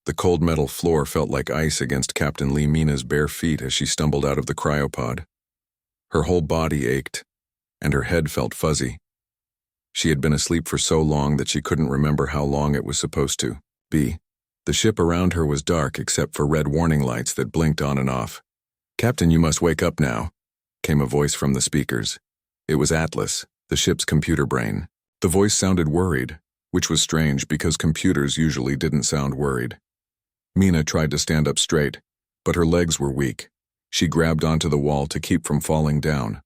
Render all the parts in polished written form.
The cold metal floor felt like ice against Captain Lee Mina's bare feet as she stumbled out of the cryopod. Her whole body ached, and her head felt fuzzy. She had been asleep for so long that she couldn't remember how long it was supposed to be. The ship around her was dark except for red warning lights that blinked on and off. "Captain, you must wake up now," came a voice from the speakers. It was Atlas, the ship's computer brain. The voice sounded worried, which was strange because computers usually didn't sound worried. Mina tried to stand up straight, but her legs were weak. She grabbed onto the wall to keep from falling down.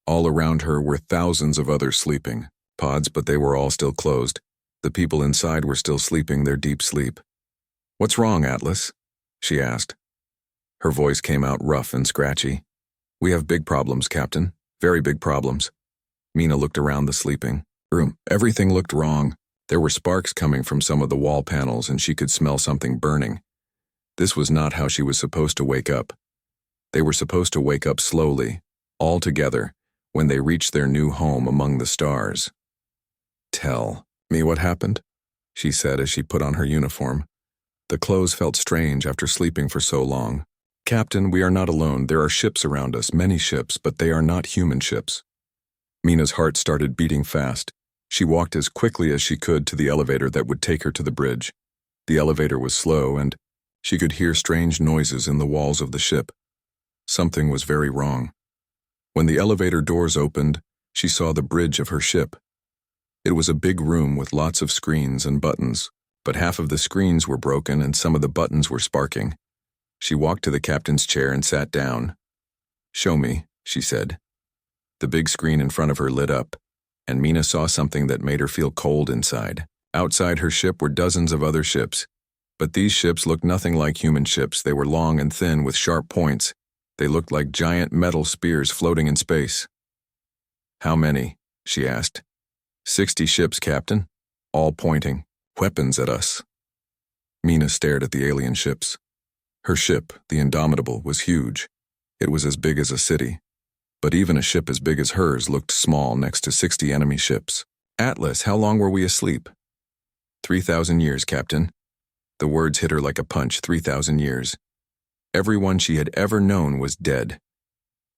All around her were thousands of others sleeping. Pods, but they were all still closed. The people inside were still sleeping their deep sleep. "What's wrong, Atlas?" she asked. Her voice came out rough and scratchy. "We have big problems, Captain. Very big problems." Mina looked around the sleeping room. Everything looked wrong. There were sparks coming from some of the wall panels and she could smell something burning. This was not how she was supposed to wake up. They were supposed to wake up slowly, all together, when they reached their new home among the stars. "Tell me what happened," she said as she put on her uniform. The clothes felt strange after sleeping for so long. "Captain, we are not alone. There are ships around us, many ships, but they are not human ships." Mina's heart started beating fast. She walked as quickly as she could to the elevator that would take her to the bridge. The elevator was slow, and she could hear strange noises in the walls of the ship. Something was very wrong. When the elevator doors opened, she saw the bridge of her ship. It was a big room with lots of screens and buttons, but half of the screens were broken and some of the buttons were sparking. She walked to the captain's chair and sat down. "Show me," she said. The big screen in front of her lit up, and Mina saw something that made her feel cold inside. Outside her ship were dozens of other ships, but these ships looked nothing like human ships. They were long and thin with sharp points. They looked like giant metal spears floating in space. "How many?" she asked. 60 ships, Captain, all pointing weapons at us." Mina stared at the alien ships. Her ship, the Indomitable, was huge. It was as big as a city. But even a ship as big as hers looked small next to 60 enemy ships. "Atlas, how long were we asleep?" 3,000 years, Captain." The words hit her like a punch. 3,000 years. Everyone she had ever known was dead.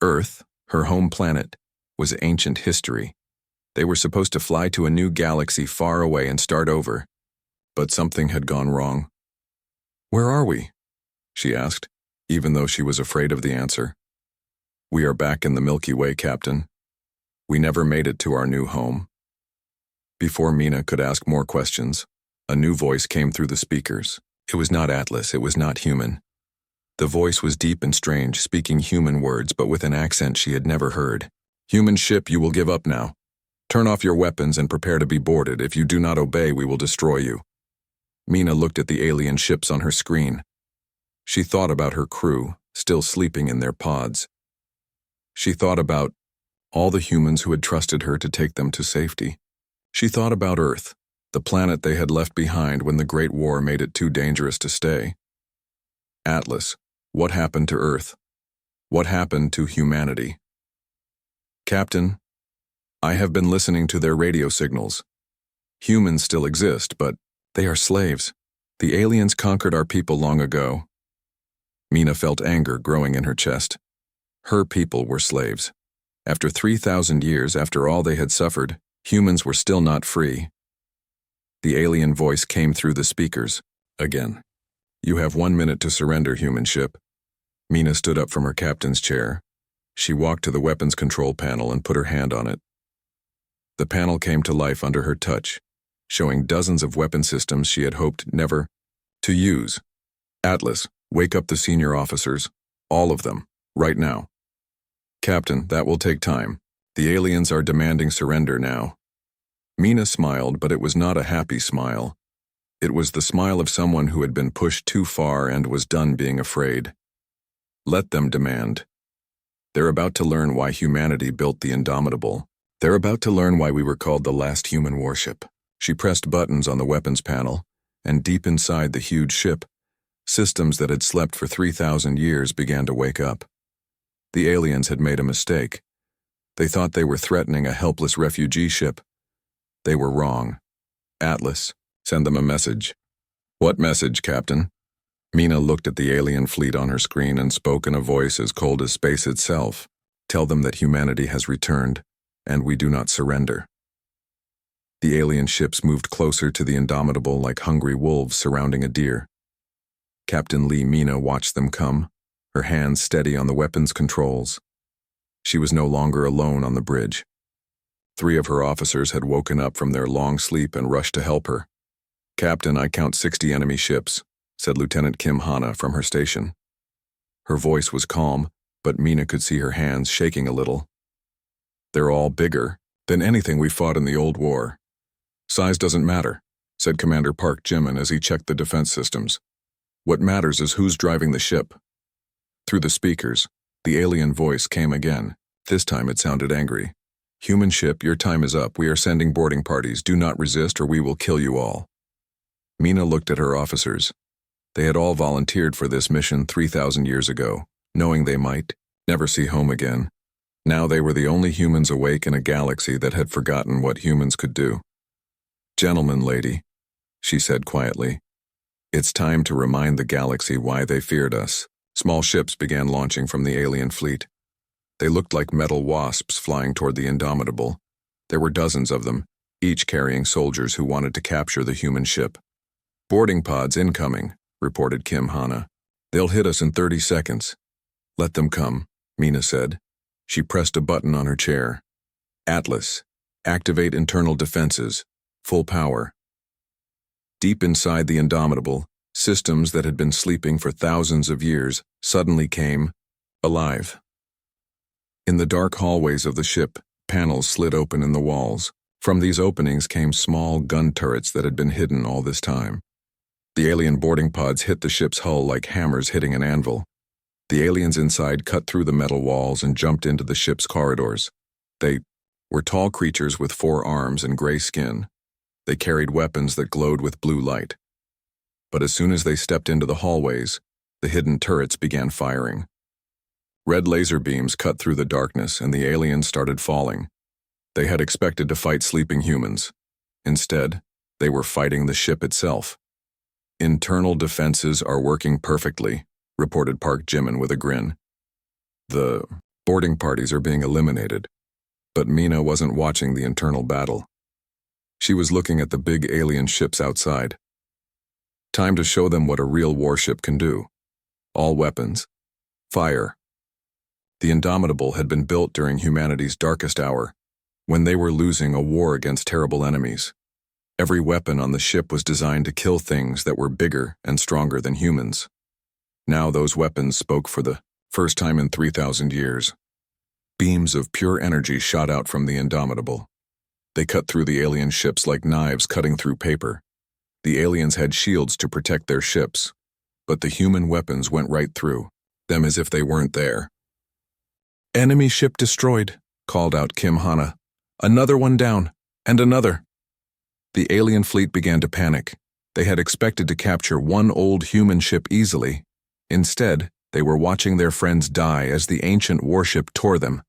Earth, her home planet, was ancient history. They were supposed to fly to a new galaxy far away and start over. But something had gone wrong. "Where are we?" she asked, even though she was afraid of the answer. "We are back in the Milky Way, Captain. We never made it to our new home." Before Mina could ask more questions, a new voice came through the speakers. It was not Atlas, it was not human. The voice was deep and strange, speaking human words but with an accent she had never heard. "Human ship, you will give up now. Turn off your weapons and prepare to be boarded. If you do not obey, we will destroy you." Mina looked at the alien ships on her screen. She thought about her crew, still sleeping in their pods. She thought about all the humans who had trusted her to take them to safety. She thought about Earth, the planet they had left behind when the Great War made it too dangerous to stay. Atlas, what happened to Earth? What happened to humanity? "Captain, I have been listening to their radio signals. Humans still exist, but they are slaves. The aliens conquered our people long ago." Mina felt anger growing in her chest. Her people were slaves. After 3,000 years, after all they had suffered, humans were still not free. The alien voice came through the speakers. Again. "You have 1 minute to surrender, human ship." Mina stood up from her captain's chair. She walked to the weapons control panel and put her hand on it. The panel came to life under her touch, showing dozens of weapon systems she had hoped never to use. "Atlas, wake up the senior officers. All of them. Right now." "Captain, that will take time. The aliens are demanding surrender now." Mina smiled, but it was not a happy smile. It was the smile of someone who had been pushed too far and was done being afraid. "Let them demand. They're about to learn why humanity built the Indomitable. They're about to learn why we were called the last human warship." She pressed buttons on the weapons panel, and deep inside the huge ship, systems that had slept for 3,000 years began to wake up. The aliens had made a mistake. They thought they were threatening a helpless refugee ship. They were wrong. "Atlas, send them a message." What message, Captain? Mina looked at the alien fleet on her screen and spoke in a voice as cold as space itself. Tell them that humanity has returned, and we do not surrender. The alien ships moved closer to the Indomitable like hungry wolves surrounding a deer. Captain Mina watched them come, her hands steady on the weapons controls. She was no longer alone on the bridge. 3 of her officers had woken up from their long sleep and rushed to help her. "Captain, I count 60 enemy ships," said Lieutenant Kim Hana from her station. Her voice was calm, but Mina could see her hands shaking a little. "They're all bigger than anything we fought in the old war." "Size doesn't matter," said Commander Park Jimin as he checked the defense systems. "What matters is who's driving the ship." Through the speakers, the alien voice came again. This time it sounded angry. "Human ship, your time is up. We are sending boarding parties. Do not resist or we will kill you all." Mina looked at her officers. They had all volunteered for this mission 3,000 years ago, knowing they might never see home again. Now they were the only humans awake in a galaxy that had forgotten what humans could do. "Gentlemen, lady," she said quietly, "it's time to remind the galaxy why they feared us." Small ships began launching from the alien fleet. They looked like metal wasps flying toward the Indomitable. There were dozens of them, each carrying soldiers who wanted to capture the human ship. "Boarding pods incoming," reported Kim Hana. "They'll hit us in 30 seconds. "Let them come," Mina said. She pressed a button on her chair. "Atlas, activate internal defenses. Full power." Deep inside the Indomitable, systems that had been sleeping for thousands of years suddenly came alive. In the dark hallways of the ship, panels slid open in the walls. From these openings came small gun turrets that had been hidden all this time. The alien boarding pods hit the ship's hull like hammers hitting an anvil. The aliens inside cut through the metal walls and jumped into the ship's corridors. They were tall creatures with 4 arms and gray skin. They carried weapons that glowed with blue light. But as soon as they stepped into the hallways, the hidden turrets began firing. Red laser beams cut through the darkness and the aliens started falling. They had expected to fight sleeping humans. Instead, they were fighting the ship itself. "Internal defenses are working perfectly," reported Park Jimin with a grin. "The boarding parties are being eliminated." But Mina wasn't watching the internal battle. She was looking at the big alien ships outside. Time to show them what a real warship can do. All weapons. Fire. The Indomitable had been built during humanity's darkest hour, when they were losing a war against terrible enemies. Every weapon on the ship was designed to kill things that were bigger and stronger than humans. Now those weapons spoke for the first time in 3,000 years. Beams of pure energy shot out from the Indomitable. They cut through the alien ships like knives cutting through paper. The aliens had shields to protect their ships, but the human weapons went right through them as if they weren't there. "Enemy ship destroyed," called out Kim Hana. "Another one down, and another." The alien fleet began to panic. They had expected to capture one old human ship easily. Instead, they were watching their friends die as the ancient warship tore them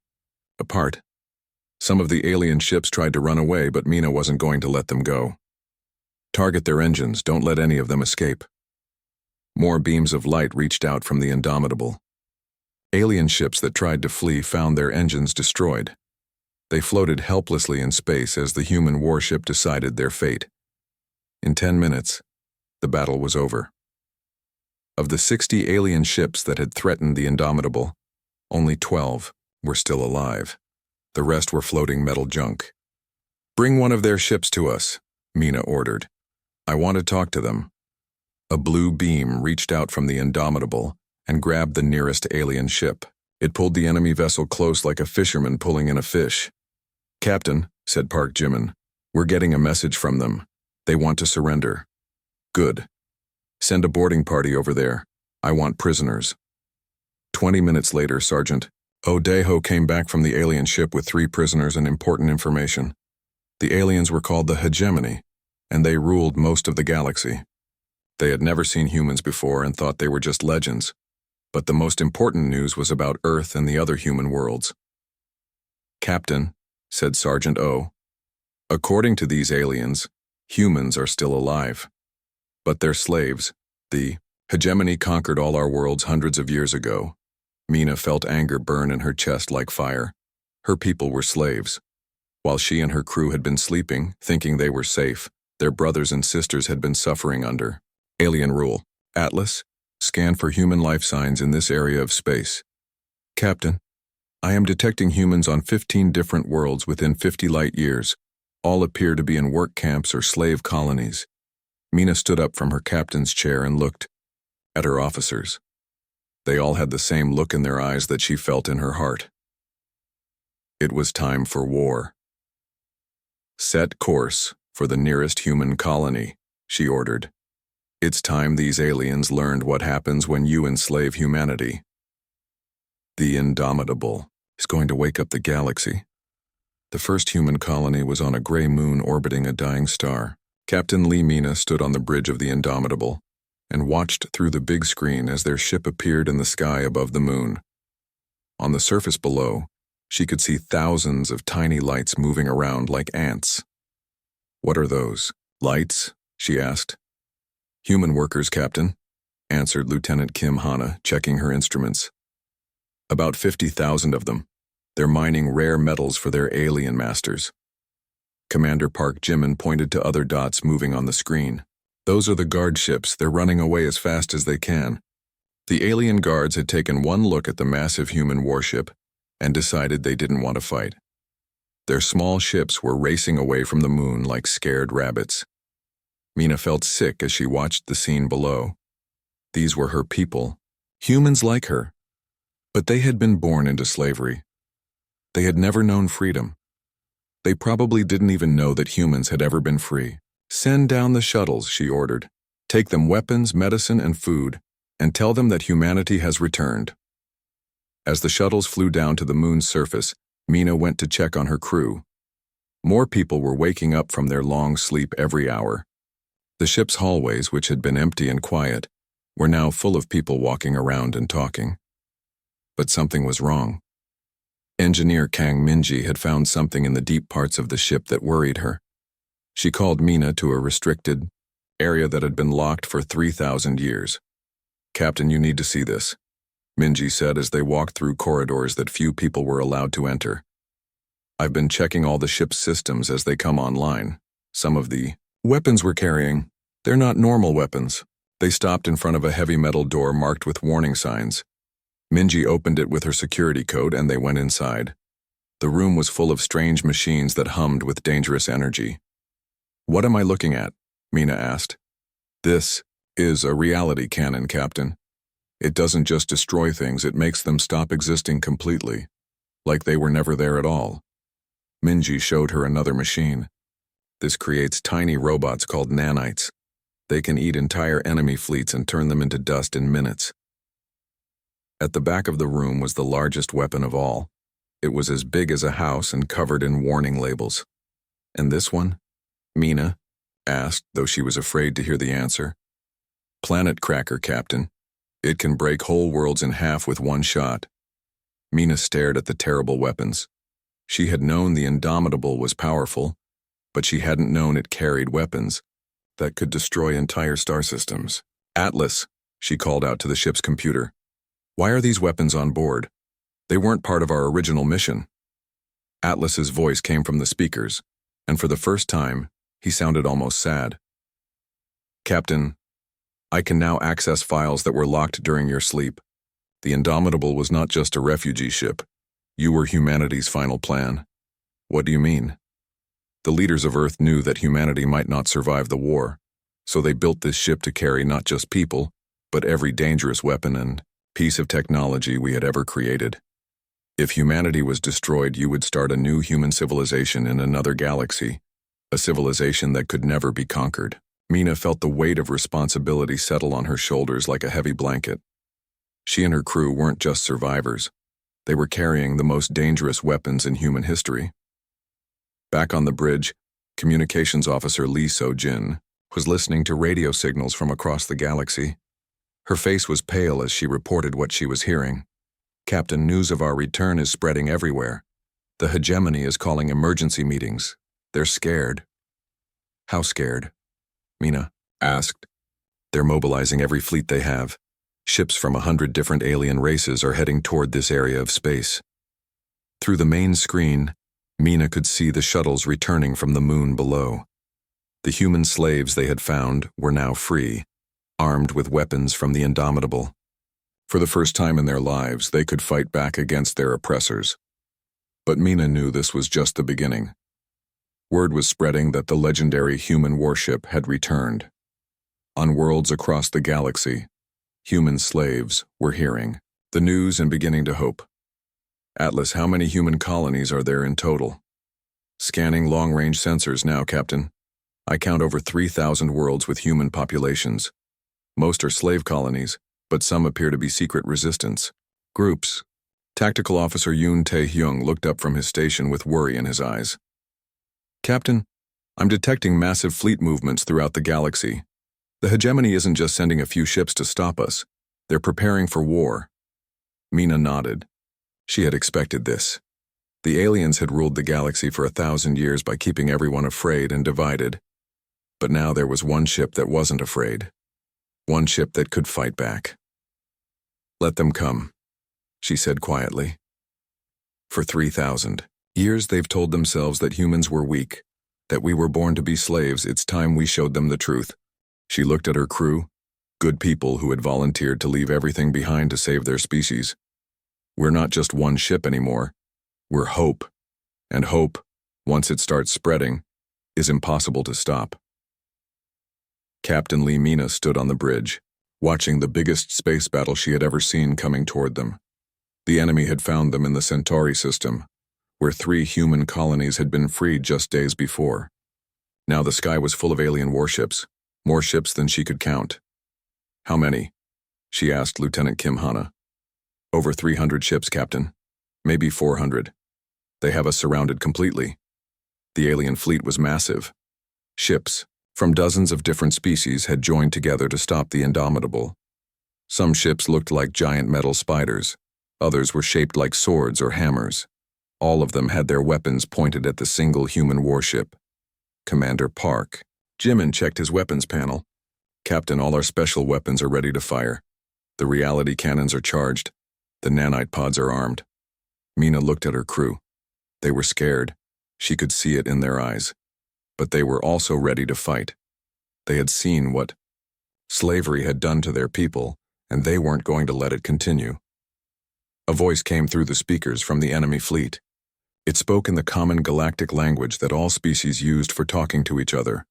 apart. Some of the alien ships tried to run away, but Mina wasn't going to let them go. "Target their engines, don't let any of them escape." More beams of light reached out from the Indomitable. Alien ships that tried to flee found their engines destroyed. They floated helplessly in space as the human warship decided their fate. In 10 minutes, the battle was over. Of the 60 alien ships that had threatened the Indomitable, only 12 were still alive. The rest were floating metal junk. "Bring one of their ships to us," Mina ordered. "I want to talk to them." A blue beam reached out from the Indomitable and grabbed the nearest alien ship. It pulled the enemy vessel close like a fisherman pulling in a fish. "Captain," said Park Jimin, "we're getting a message from them. They want to surrender." "Good. Send a boarding party over there. I want prisoners." 20 minutes later, Sergeant Odeho came back from the alien ship with 3 prisoners and important information. The aliens were called the Hegemony, and they ruled most of the galaxy. They had never seen humans before and thought they were just legends. But the most important news was about Earth and the other human worlds. "Captain," said Sergeant O, "according to these aliens, humans are still alive. But they're slaves. The hegemony conquered all our worlds hundreds of years ago. Mina felt anger burn in her chest like fire. Her people were slaves. While she and her crew had been sleeping, thinking they were safe, their brothers and sisters had been suffering under alien rule. Atlas, scan for human life signs in this area of space. Captain, I am detecting humans on 15 different worlds within 50 light years. All appear to be in work camps or slave colonies. Mina stood up from her captain's chair and looked at her officers. They all had the same look in their eyes that she felt in her heart. It was time for war. Set course for the nearest human colony, she ordered. It's time these aliens learned what happens when you enslave humanity. The Indomitable is going to wake up the galaxy. The first human colony was on a gray moon orbiting a dying star. Captain Lee Mina stood on the bridge of the Indomitable and watched through the big screen as their ship appeared in the sky above the moon. On the surface below, she could see thousands of tiny lights moving around like ants. What are those? Lights? She asked. Human workers, Captain, answered Lieutenant Kim Hana, checking her instruments. About 50,000 of them. They're mining rare metals for their alien masters. Commander Park Jimin pointed to other dots moving on the screen. Those are the guard ships. They're running away as fast as they can. The alien guards had taken one look at the massive human warship and decided they didn't want to fight. Their small ships were racing away from the moon like scared rabbits. Mina felt sick as she watched the scene below. These were her people, humans like her. But they had been born into slavery. They had never known freedom. They probably didn't even know that humans had ever been free. Send down the shuttles, she ordered. Take them weapons, medicine, and food, and tell them that humanity has returned. As the shuttles flew down to the moon's surface, Mina went to check on her crew. More people were waking up from their long sleep every hour. The ship's hallways, which had been empty and quiet, were now full of people walking around and talking. But something was wrong. Engineer Kang Minji had found something in the deep parts of the ship that worried her. She called Mina to a restricted area that had been locked for 3,000 years. Captain, you need to see this, Minji said as they walked through corridors that few people were allowed to enter. I've been checking all the ship's systems as they come online. Some of the weapons we're carrying, they're not normal weapons. They stopped in front of a heavy metal door marked with warning signs. Minji opened it with her security code and they went inside. The room was full of strange machines that hummed with dangerous energy. What am I looking at? Mina asked. This is a reality cannon, Captain. It doesn't just destroy things, it makes them stop existing completely, like they were never there at all. Minji showed her another machine. This creates tiny robots called nanites. They can eat entire enemy fleets and turn them into dust in minutes. At the back of the room was the largest weapon of all. It was as big as a house and covered in warning labels. And this one? Mina asked, though she was afraid to hear the answer. Planet Cracker, Captain. It can break whole worlds in half with one shot. Mina stared at the terrible weapons. She had known the Indomitable was powerful, but she hadn't known it carried weapons that could destroy entire star systems. Atlas, she called out to the ship's computer. Why are these weapons on board? They weren't part of our original mission. Atlas's voice came from the speakers, and for the first time, he sounded almost sad. Captain, I can now access files that were locked during your sleep. The Indomitable was not just a refugee ship. You were humanity's final plan. What do you mean? The leaders of Earth knew that humanity might not survive the war, so they built this ship to carry not just people, but every dangerous weapon and piece of technology we had ever created. If humanity was destroyed, you would start a new human civilization in another galaxy, a civilization that could never be conquered. Mina felt the weight of responsibility settle on her shoulders like a heavy blanket. She and her crew weren't just survivors. They were carrying the most dangerous weapons in human history. Back on the bridge, Communications Officer Lee So-jin was listening to radio signals from across the galaxy. Her face was pale as she reported what she was hearing. Captain, news of our return is spreading everywhere. The hegemony is calling emergency meetings. They're scared. How scared? Mina asked. They're mobilizing every fleet they have. Ships from 100 different alien races are heading toward this area of space. Through the main screen, Mina could see the shuttles returning from the moon below. The human slaves they had found were now free, armed with weapons from the Indomitable. For the first time in their lives, they could fight back against their oppressors. But Mina knew this was just the beginning. Word was spreading that the legendary human warship had returned. On worlds across the galaxy, human slaves were hearing the news and beginning to hope. Atlas, how many human colonies are there in total? Scanning long-range sensors now, Captain. I count over 3,000 worlds with human populations. Most are slave colonies, but some appear to be secret resistance groups. Tactical Officer Yoon Tae-hyung looked up from his station with worry in his eyes. Captain, I'm detecting massive fleet movements throughout the galaxy. The hegemony isn't just sending a few ships to stop us. They're preparing for war. Mina nodded. She had expected this. The aliens had ruled the galaxy for 1,000 years by keeping everyone afraid and divided. But now there was one ship that wasn't afraid. One ship that could fight back. Let them come, she said quietly. For 3,000 years they've told themselves that humans were weak, that we were born to be slaves. It's time we showed them the truth. She looked at her crew, good people who had volunteered to leave everything behind to save their species. We're not just one ship anymore. We're hope. And hope, once it starts spreading, is impossible to stop. Captain Lee Mina stood on the bridge, watching the biggest space battle she had ever seen coming toward them. The enemy had found them in the Centauri system, where 3 human colonies had been freed just days before. Now the sky was full of alien warships, more ships than she could count. How many? She asked Lieutenant Kim Hana. Over 300 ships, Captain. Maybe 400. They have us surrounded completely. The alien fleet was massive. Ships from dozens of different species had joined together to stop the Indomitable. Some ships looked like giant metal spiders. Others were shaped like swords or hammers. All of them had their weapons pointed at the single human warship. Commander Park. Jimin checked his weapons panel. Captain, all our special weapons are ready to fire. The reality cannons are charged. The nanite pods are armed. Mina looked at her crew. They were scared. She could see it in their eyes. But they were also ready to fight. They had seen what slavery had done to their people, and they weren't going to let it continue. A voice came through the speakers from the enemy fleet. It spoke in the common galactic language that all species used for talking to each other.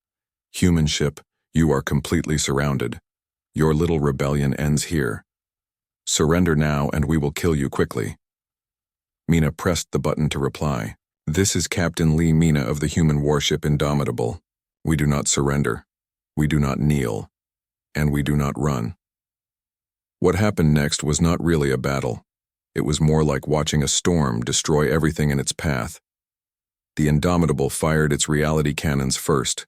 Human ship, you are completely surrounded. Your little rebellion ends here. Surrender now and we will kill you quickly. Mina pressed the button to reply. This is Captain Lee Mina of the human warship Indomitable. We do not surrender. We do not kneel. And we do not run. What happened next was not really a battle. It was more like watching a storm destroy everything in its path. The Indomitable fired its reality cannons first.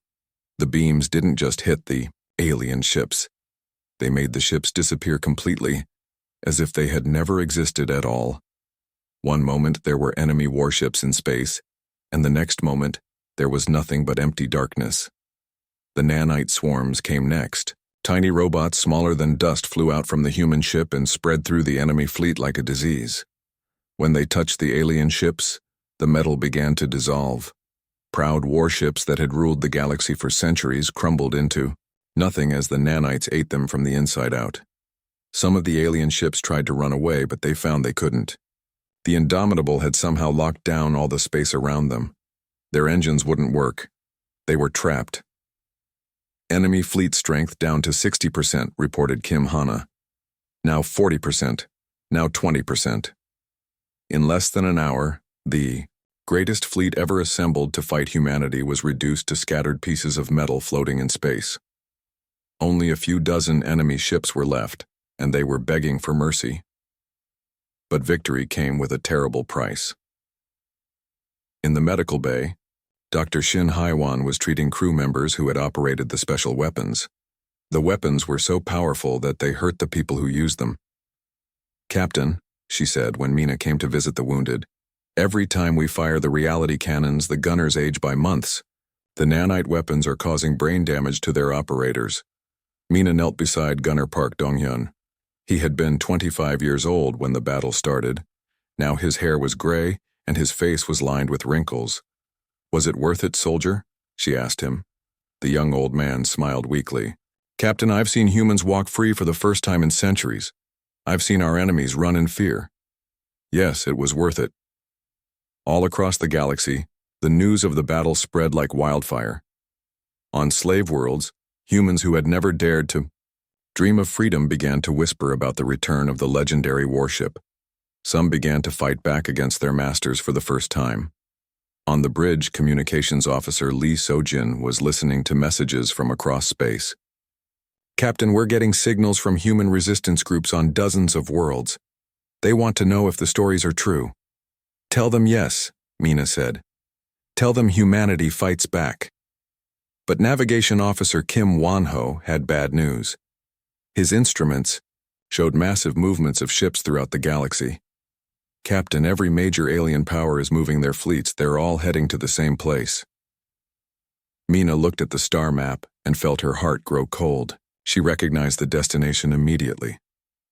The beams didn't just hit the alien ships. They made the ships disappear completely, as if they had never existed at all. One moment there were enemy warships in space, and the next moment there was nothing but empty darkness. The nanite swarms came next. Tiny robots smaller than dust flew out from the human ship and spread through the enemy fleet like a disease. When they touched the alien ships, the metal began to dissolve. Proud warships that had ruled the galaxy for centuries crumbled into nothing as the nanites ate them from the inside out. Some of the alien ships tried to run away, but they found they couldn't. The Indomitable had somehow locked down all the space around them. Their engines wouldn't work. They were trapped. Enemy fleet strength down to 60%, reported Kim Hana. Now 40%, now 20%. In less than an hour, the greatest fleet ever assembled to fight humanity was reduced to scattered pieces of metal floating in space. Only a few dozen enemy ships were left, and they were begging for mercy. But victory came with a terrible price. In the medical bay, Dr. Shin Haiwan was treating crew members who had operated the special weapons. The weapons were so powerful that they hurt the people who used them. Captain, she said when Mina came to visit the wounded, every time we fire the reality cannons, the gunners age by months. The nanite weapons are causing brain damage to their operators. Mina knelt beside Gunner Park Donghyun. He had been 25 years old when the battle started. Now his hair was gray and his face was lined with wrinkles. "Was it worth it, soldier?" she asked him. The young old man smiled weakly. "Captain, I've seen humans walk free for the first time in centuries. I've seen our enemies run in fear." Yes, it was worth it. All across the galaxy, the news of the battle spread like wildfire. On slave worlds, humans who had never dared to dream of freedom began to whisper about the return of the legendary warship. Some began to fight back against their masters for the first time. On the bridge, communications officer Lee Sojin was listening to messages from across space. "Captain, we're getting signals from human resistance groups on dozens of worlds. They want to know if the stories are true." "Tell them yes," Mina said. "Tell them humanity fights back." But Navigation Officer Kim Won-ho had bad news. His instruments showed massive movements of ships throughout the galaxy. "Captain, every major alien power is moving their fleets. They're all heading to the same place." Mina looked at the star map and felt her heart grow cold. She recognized the destination immediately.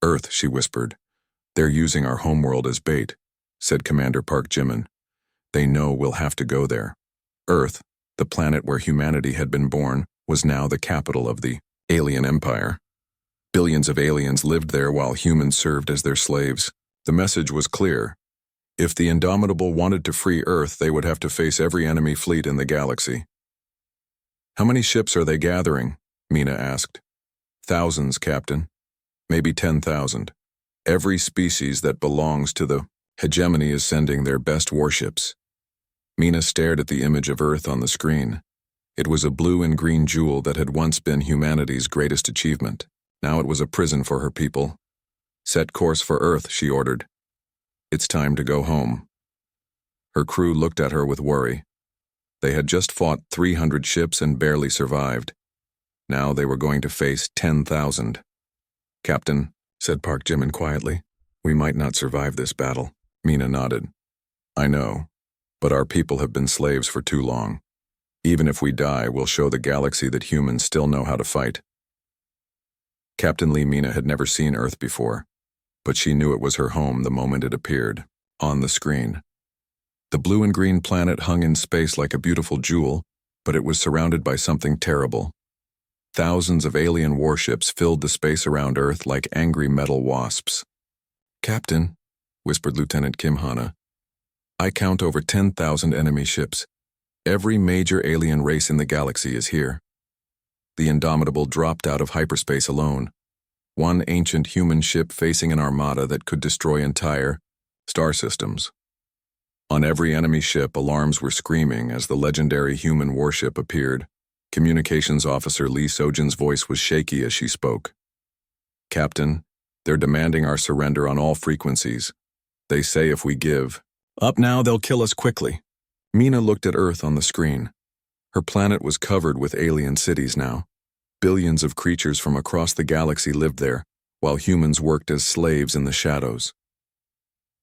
"Earth," she whispered. "They're using our homeworld as bait," said Commander Park Jimin. "They know we'll have to go there." Earth, the planet where humanity had been born, was now the capital of the alien empire. Billions of aliens lived there while humans served as their slaves. The message was clear. If the Indomitable wanted to free Earth, they would have to face every enemy fleet in the galaxy. "How many ships are they gathering?" Mina asked. "Thousands, Captain. Maybe 10,000. Every species that belongs to the hegemony is sending their best warships." Mina stared at the image of Earth on the screen. It was a blue and green jewel that had once been humanity's greatest achievement. Now it was a prison for her people. "Set course for Earth," she ordered. "It's time to go home." Her crew looked at her with worry. They had just fought 300 ships and barely survived. Now they were going to face 10,000. "Captain," said Park Jimin quietly, "we might not survive this battle." Mina nodded. "I know, but our people have been slaves for too long. Even if we die, we'll show the galaxy that humans still know how to fight." Captain Lee Mina had never seen Earth before, but she knew it was her home the moment it appeared, on the screen. The blue and green planet hung in space like a beautiful jewel, but it was surrounded by something terrible. Thousands of alien warships filled the space around Earth like angry metal wasps. "Captain," whispered Lieutenant Kim Hana, "I count over 10,000 enemy ships. Every major alien race in the galaxy is here." The Indomitable dropped out of hyperspace alone. One ancient human ship facing an armada that could destroy entire star systems. On every enemy ship, alarms were screaming as the legendary human warship appeared. Communications Officer Lee Sojin's voice was shaky as she spoke. "Captain, they're demanding our surrender on all frequencies. They say if we give up now, they'll kill us quickly." Mina looked at Earth on the screen. Her planet was covered with alien cities now. Billions of creatures from across the galaxy lived there, while humans worked as slaves in the shadows.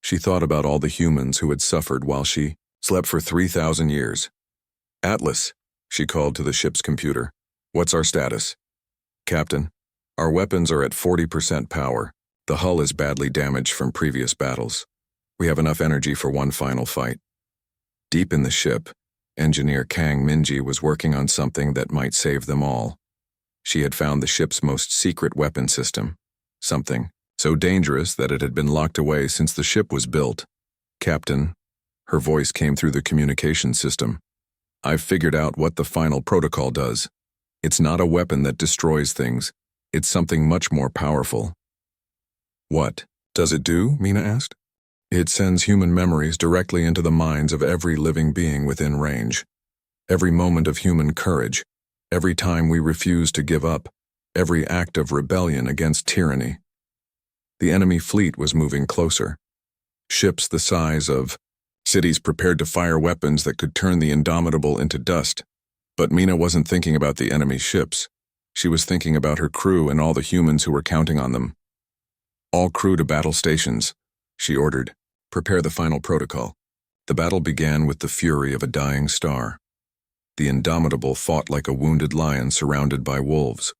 She thought about all the humans who had suffered while she slept for 3,000 years. "Atlas," she called to the ship's computer. "What's our status?" "Captain, our weapons are at 40% power. The hull is badly damaged from previous battles. We have enough energy for one final fight." Deep in the ship, Engineer Kang Minji was working on something that might save them all. She had found the ship's most secret weapon system, something so dangerous that it had been locked away since the ship was built. "Captain," her voice came through the communication system, "I've figured out what the final protocol does. It's not a weapon that destroys things. It's something much more powerful." "What does it do?" Mina asked. "It sends human memories directly into the minds of every living being within range. Every moment of human courage, every time we refuse to give up, every act of rebellion against tyranny." The enemy fleet was moving closer. Ships the size of cities prepared to fire weapons that could turn the Indomitable into dust. But Mina wasn't thinking about the enemy ships. She was thinking about her crew and all the humans who were counting on them. "All crew to battle stations," she ordered. "Prepare the final protocol." The battle began with the fury of a dying star. The Indomitable fought like a wounded lion surrounded by wolves.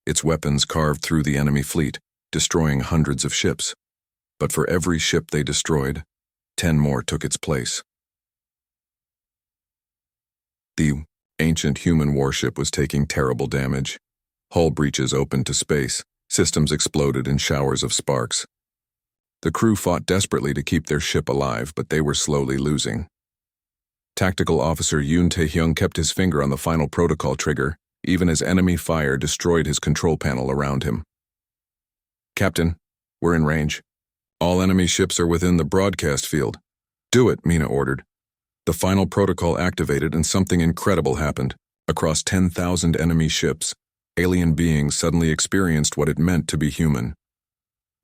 Its weapons carved through the enemy fleet, destroying hundreds of ships. But for every ship they destroyed, 10 more took its place. The ancient human warship was taking terrible damage. Hull breaches opened to space, systems exploded in showers of sparks. The crew fought desperately to keep their ship alive, but they were slowly losing. Tactical Officer Yoon Tae-hyung kept his finger on the final protocol trigger, even as enemy fire destroyed his control panel around him. "Captain, we're in range. All enemy ships are within the broadcast field." "Do it," Mina ordered. The final protocol activated and something incredible happened. Across 10,000 enemy ships, alien beings suddenly experienced what it meant to be human.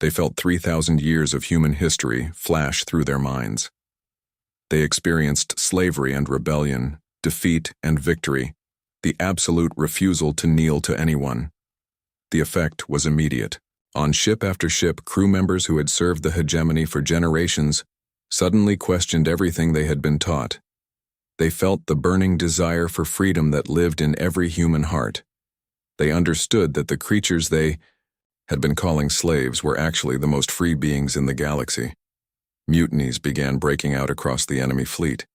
They felt 3,000 years of human history flash through their minds. They experienced slavery and rebellion, defeat and victory, the absolute refusal to kneel to anyone. The effect was immediate. On ship after ship, crew members who had served the hegemony for generations suddenly questioned everything they had been taught. They felt the burning desire for freedom that lived in every human heart. They understood that the creatures they had been calling slaves were actually the most free beings in the galaxy. Mutinies began breaking out across the enemy fleet.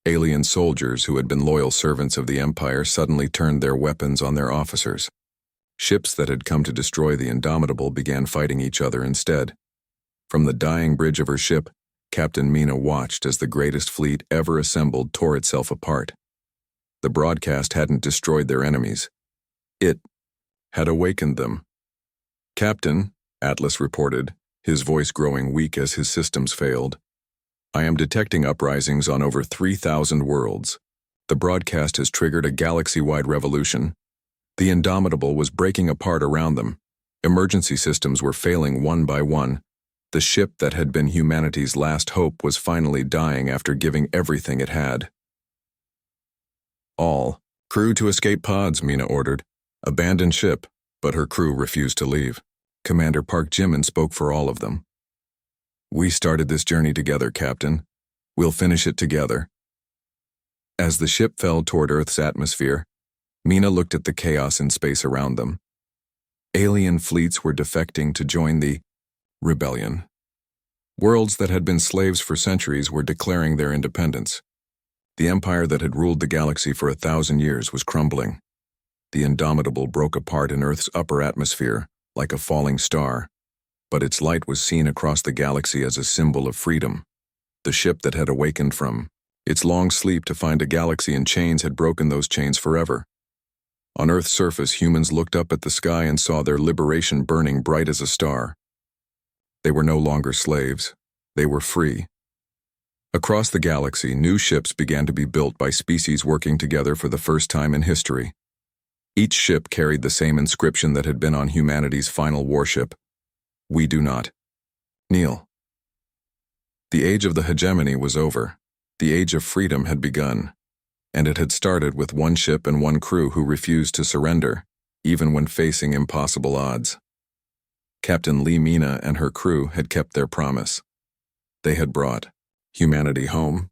Alien soldiers who had been loyal servants of the Empire suddenly turned their weapons on their officers. Ships that had come to destroy the Indomitable began fighting each other instead. From the dying bridge of her ship, Captain Mina watched as the greatest fleet ever assembled tore itself apart. The broadcast hadn't destroyed their enemies. It had awakened them. "Captain," Atlas reported, his voice growing weak as his systems failed, "I am detecting uprisings on over 3,000 worlds. The broadcast has triggered a galaxy-wide revolution. The Indomitable was breaking apart around them. Emergency systems were failing one by one. The ship that had been humanity's last hope was finally dying after giving everything it had." "All crew to escape pods," Mina ordered. "Abandon ship," but her crew refused to leave. Commander Park Jimin spoke for all of them. "We started this journey together, Captain. We'll finish it together." As the ship fell toward Earth's atmosphere, Mina looked at the chaos in space around them. Alien fleets were defecting to join the rebellion. Worlds that had been slaves for centuries were declaring their independence. The empire that had ruled the galaxy for 1,000 years was crumbling. The Indomitable broke apart in Earth's upper atmosphere, like a falling star, but its light was seen across the galaxy as a symbol of freedom. The ship that had awakened from its long sleep to find a galaxy in chains had broken those chains forever. On Earth's surface, humans looked up at the sky and saw their liberation burning bright as a star. They were no longer slaves. They were free. Across the galaxy, new ships began to be built by species working together for the first time in history. Each ship carried the same inscription that had been on humanity's final warship: "We do not kneel." The age of the hegemony was over. The age of freedom had begun, and it had started with one ship and one crew who refused to surrender, even when facing impossible odds. Captain Lee Mina and her crew had kept their promise. They had brought humanity home,